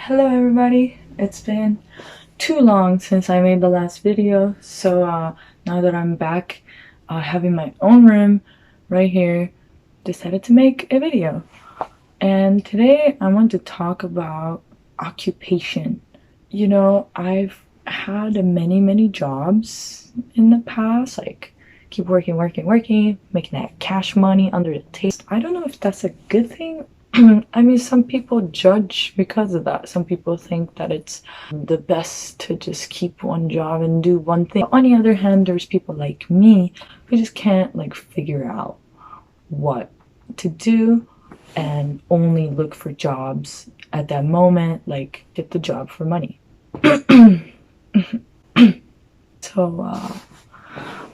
Hello everybody, it's been too long since I made the last video, so now that I'm back having my own room right here, decided to make a video. And today I want to talk about occupation. You know, I've had many jobs in the past, like keep working, making that cash money under the table. I don't know if that's a good thing. I mean, some people judge because of that. Some people think that it's the best to just keep one job and do one thing. On the other hand, there's people like me who just can't like figure out what to do and only look for jobs at that moment, like get the job for money. So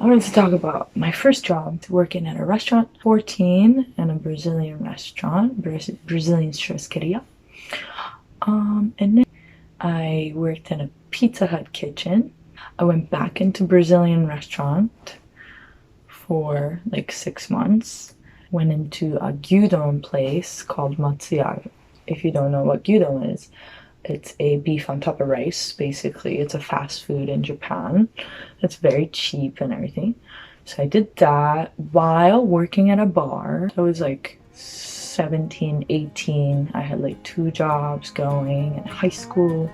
I wanted to talk about my first job, working at a restaurant, 14, in a Brazilian restaurant, Brazilian churrascaria. And then I worked in a Pizza Hut kitchen. I went back into Brazilian restaurant for like 6 months. Went into a gyudon place called Matsuya. If you don't know what gyudon is, it's a beef on top of rice, basically. It's a fast food in Japan. It's very cheap and everything. So I did that while working at a bar. I was like 17, 18. I had like 2 jobs going in high school.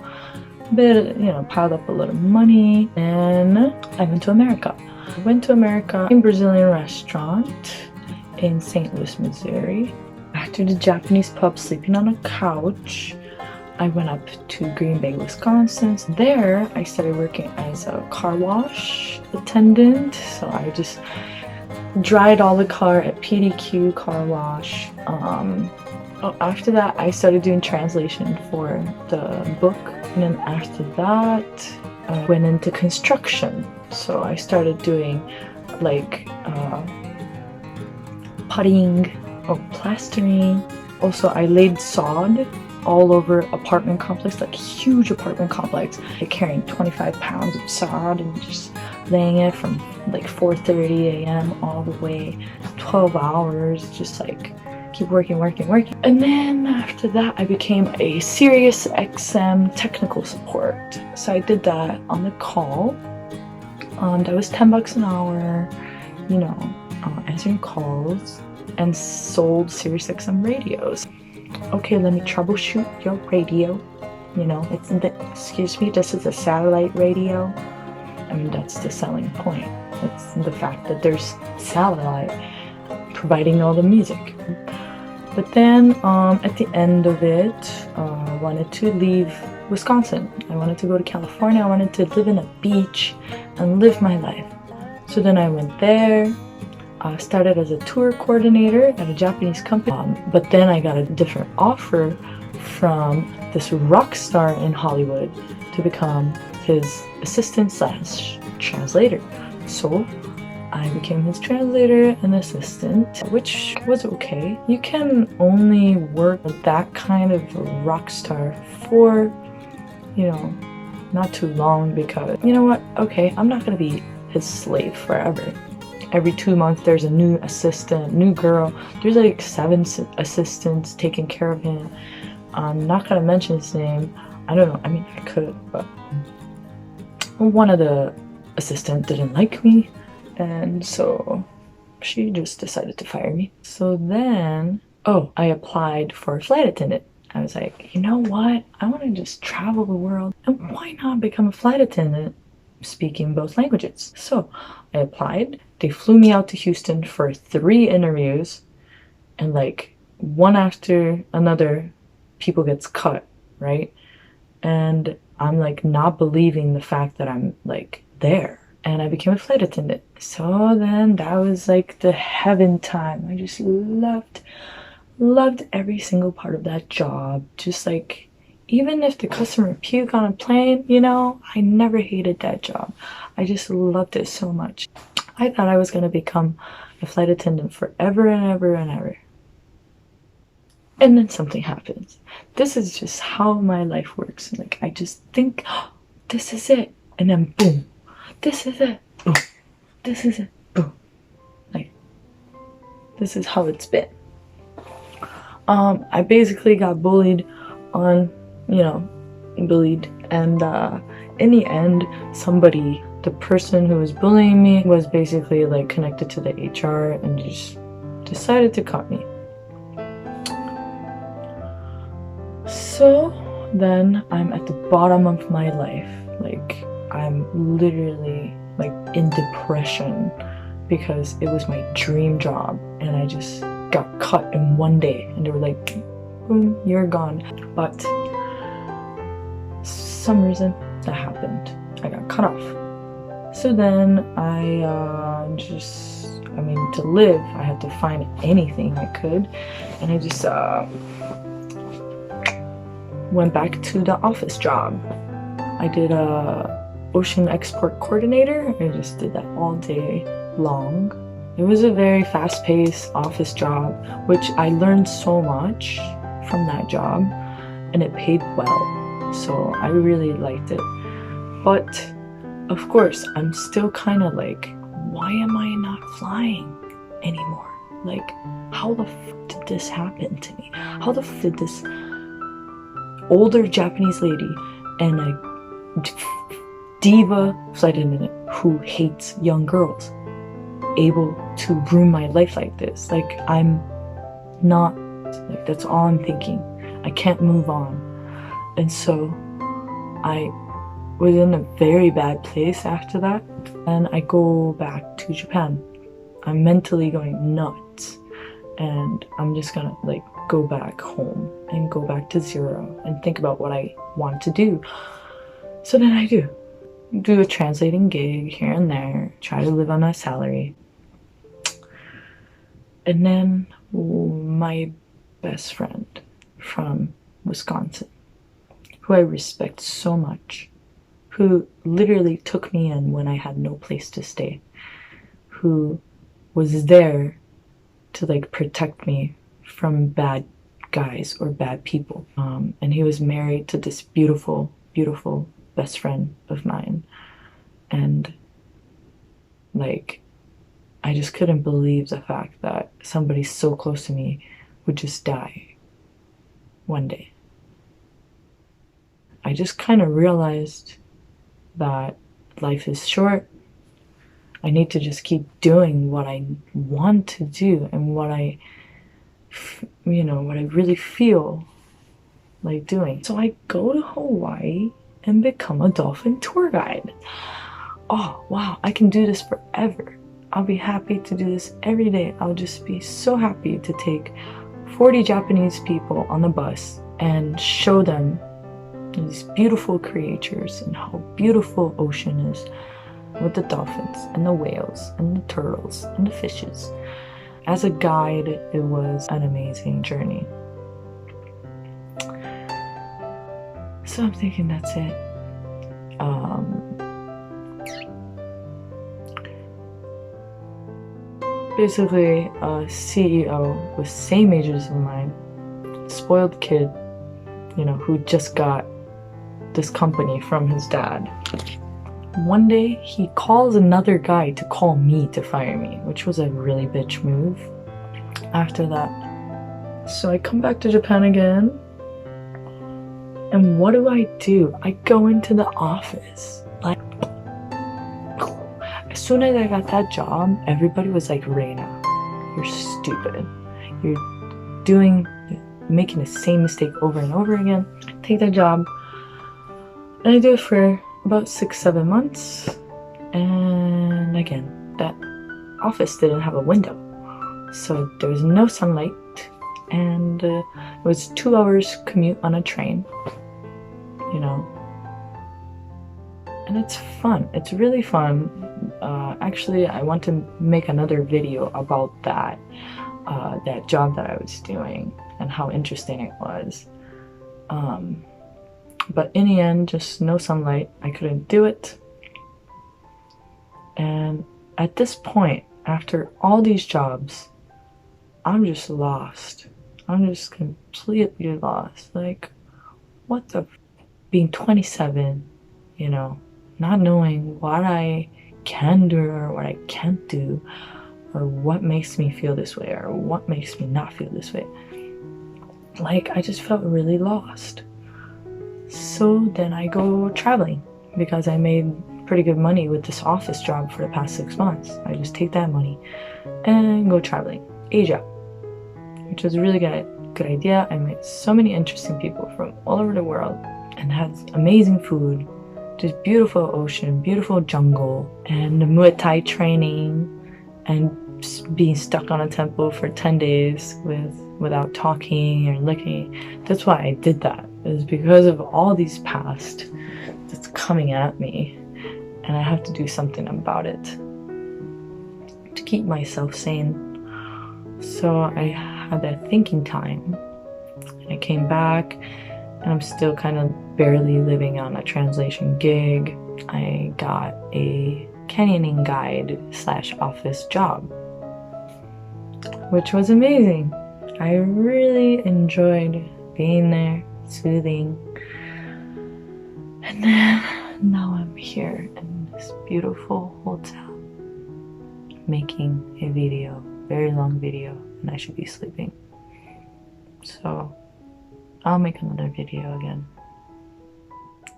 But, you know, piled up a little money. And I went to America. I went to America in a Brazilian restaurant in St. Louis, Missouri. After the Japanese pub, sleeping on a couch, I went up to Green Bay, Wisconsin. So there, I started working as a car wash attendant. So I just dried all the car at PDQ car wash. After that, I started doing translation for the book. And then after that, I went into construction. So I started doing like puttying or plastering. Also, I laid sod all over apartment complex, like huge apartment complex, like carrying 25 pounds of sod and just laying it from like 4:30 a.m. all the way 12 hours, just like keep working. And then after that, I became a Sirius XM technical support. So I did that on the call. That was $10 an hour, you know, answering calls, and sold Sirius XM radios. Okay, let me troubleshoot your radio. You know, excuse me, this is a satellite radio. I mean, that's the selling point. That's the fact that there's satellite providing all the music. But then at the end of it, I wanted to leave Wisconsin. I wanted to go to California. I wanted to live in a beach and live my life. So then I went there. Started as a tour coordinator at a Japanese company, but then I got a different offer from this rock star in Hollywood to become his assistant / translator. So I became his translator and assistant, which was okay. You can only work with that kind of rock star for, you know, not too long, because, you know what, okay, I'm not gonna be his slave forever. Every 2 months there's a new assistant, new girl. There's like 7 assistants taking care of him. I'm not gonna mention his name. I don't know, I mean, I could, but one of the assistants didn't like me, and so she just decided to fire me. So then, I applied for a flight attendant. I was like, you know what? I want to just travel the world, and why not become a flight attendant speaking both languages? So I applied. They flew me out to Houston for 3 interviews, and like one after another, people gets cut, right? And I'm like not believing the fact that I'm like there, and I became a flight attendant. So then that was like the heaven time. I just loved every single part of that job. Just like, even if the customer puke on a plane, you know, I never hated that job. I just loved it so much. I thought I was going to become a flight attendant forever and ever and ever. And then something happens. This is just how my life works. Like, I just think, oh, this is it. And then boom. This is it. Boom. This is it. Boom. Like, this is how it's been. I basically got bullied on bullied. And in the end, the person who was bullying me was basically like connected to the HR and just decided to cut me. So then I'm at the bottom of my life. Like, I'm literally like in depression because it was my dream job and I just got cut in one day and they were like, boom, you're gone. But some reason that happened. I got cut off. So then to live, I had to find anything I could, and I just went back to the office job. I did a ocean export coordinator. I just did that all day long. It was a very fast-paced office job, which I learned so much from that job, and it paid well, so I really liked it. But of course, I'm still kind of like, why am I not flying anymore? Like, how the fuck did this happen to me? How the fuck did this older Japanese lady and a diva flight attendant who hates young girls able to ruin my life like this? Like, I'm not, like, that's all I'm thinking. I can't move on. And so I was in a very bad place after that, and I go back to Japan. I'm mentally going nuts, and I'm just gonna like go back home and go back to zero and think about what I want to do. So then I do a translating gig here and there, try to live on a salary. And then my best friend from Wisconsin, who I respect so much, who literally took me in when I had no place to stay, who was there to like protect me from bad guys or bad people. And he was married to this beautiful, beautiful best friend of mine. And like, I just couldn't believe the fact that somebody so close to me would just die one day. I just kind of realized that life is short. I need to just keep doing what I want to do and what I really feel like doing. So I go to Hawaii and become a dolphin tour guide. Oh, wow, I can do this forever. I'll be happy to do this every day. I'll just be so happy to take 40 Japanese people on the bus and show them these beautiful creatures and how beautiful ocean is with the dolphins and the whales and the turtles and the fishes. As a guide, it was an amazing journey. So I'm thinking that's it. Basically, a CEO with same age as mine, spoiled kid, who just got this company from his dad. One day, he calls another guy to call me to fire me, which was a really bitch move after that. So I come back to Japan again, and what do? I go into the office. Like, as soon as I got that job, everybody was like, Reina, you're stupid. You're making the same mistake over and over again. Take that job. And I do it for about 6-7 months. And again, that office didn't have a window. So there was no sunlight. And it was 2 hours commute on a train. And it's fun. It's really fun. Actually, I want to make another video about that job that I was doing and how interesting it was. But in the end, just no sunlight. I couldn't do it. And at this point, after all these jobs, I'm just lost. I'm just completely lost. Like, what the being 27, not knowing what I can do or what I can't do, or what makes me feel this way or what makes me not feel this way. Like, I just felt really lost. So then I go traveling because I made pretty good money with this office job for the past 6 months. I just take that money and go traveling. Asia, which was a really good idea. I met so many interesting people from all over the world and has amazing food, just beautiful ocean, beautiful jungle, and the Muay Thai training, and being stuck on a temple for 10 days without talking or looking. That's why I did that. It was because of all these past that's coming at me, and I have to do something about it to keep myself sane. So I had that thinking time, and I came back, and I'm still kind of barely living on a translation gig. I got a canyoning guide / office job, which was amazing. I really enjoyed being there, soothing. And then now I'm here in this beautiful hotel making a video, very long video, and I should be sleeping. So I'll make another video again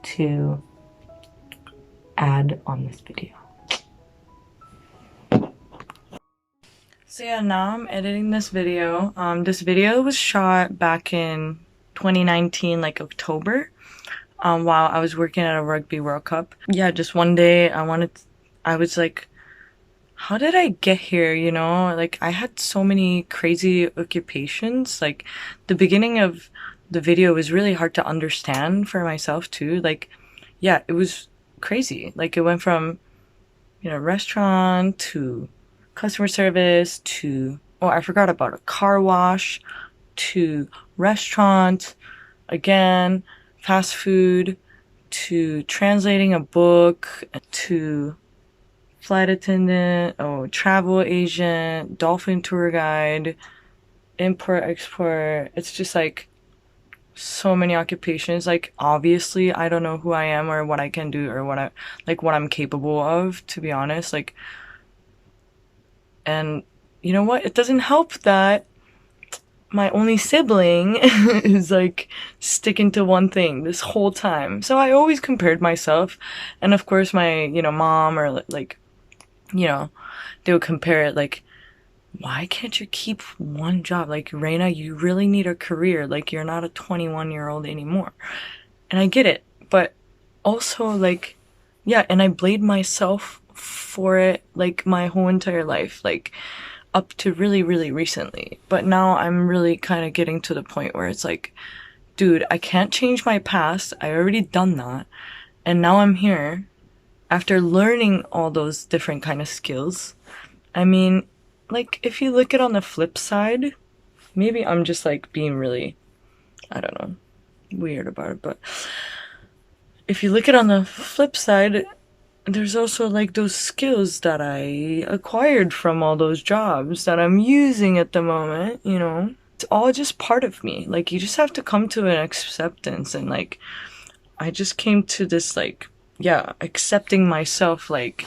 to add on this video. So yeah, now I'm editing this video. This video was shot back in 2019, like October, while I was working at a Rugby World Cup. Yeah, just one day I was like, how did I get here, you know? Like, I had so many crazy occupations. Like, the beginning of the video was really hard to understand for myself too. Like, yeah, it was crazy. Like, it went from, you know, restaurant to customer service to, oh, I forgot about a car wash, to restaurant, again, fast food, to translating a book, to flight attendant, oh, travel agent, dolphin tour guide, import, export. It's just like so many occupations. Like, obviously I don't know who I am or what I can do or what I'm capable of, to be honest. Like, and you know what? It doesn't help that my only sibling is like sticking to one thing this whole time. So I always compared myself, and of course my, you know, mom or like, you know, they would compare it like, why can't you keep one job? Like, Reina, you really need a career. Like, you're not a 21-year-old anymore. And I get it, but also like, yeah, and I blame myself for it like my whole entire life, like up to really, really recently. But now I'm really kind of getting to the point where it's like, dude, I can't change my past. I already done that. And now I'm here after learning all those different kind of skills. I mean, like, if you look at it on the flip side, maybe I'm just like being really, I don't know, weird about it, but if you look at it on the flip side, there's also like those skills that I acquired from all those jobs that I'm using at the moment, you know? It's all just part of me. Like, you just have to come to an acceptance, and like, I just came to this like, yeah, accepting myself. Like,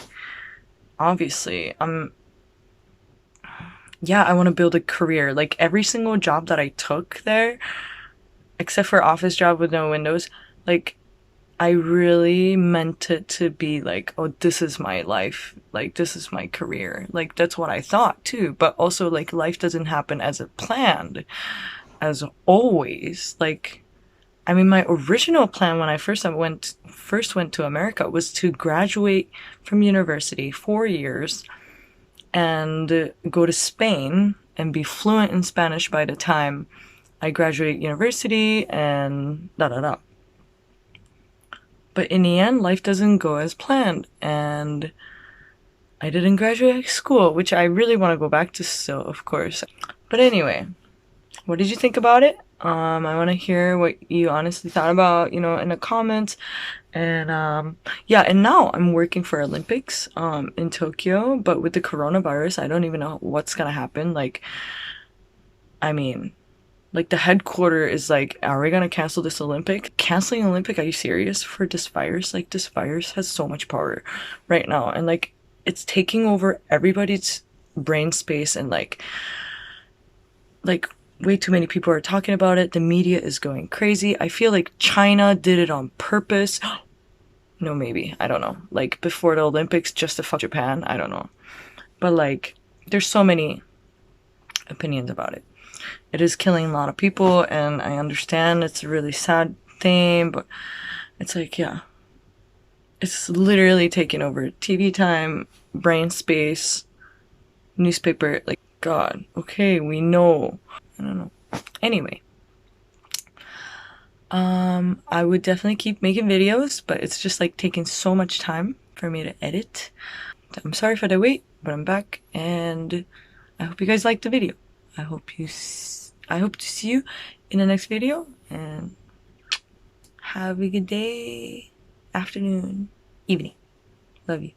obviously I want to build a career. Like, every single job that I took there, except for office job with no windows, like, I really meant it to be like, oh, this is my life. Like, this is my career. Like, that's what I thought too. But also, like, life doesn't happen as it planned, as always. Like, I mean, my original plan when I first went to America was to graduate from university 4 years and go to Spain and be fluent in Spanish by the time I graduate university and da da da. But in the end, life doesn't go as planned, and I didn't graduate school, which I really want to go back to still, of course. But anyway, what did you think about it? I want to hear what you honestly thought about, you know, in the comments. And yeah, and now I'm working for Olympics in Tokyo, but with the coronavirus, I don't even know what's gonna happen. Like, I mean, like, the headquarter is like, are we gonna cancel this Olympic? Canceling Olympic? Are you serious? For this virus? Like, this virus has so much power right now, and like, it's taking over everybody's brain space, and like way too many people are talking about it. The media is going crazy. I feel like China did it on purpose. No, maybe. I don't know. Like, before the Olympics, just to fuck Japan. I don't know. But, like, there's so many opinions about it. It is killing a lot of people, and I understand it's a really sad thing, but it's like, yeah. It's literally taking over TV time, brain space, newspaper. Like, God, okay, we know. I don't know. Anyway. I would definitely keep making videos, but it's just like taking so much time for me to edit. I'm sorry for the wait, but I'm back, and I hope you guys liked the video. I hope to see you in the next video, and have a good day, afternoon, evening. Love you.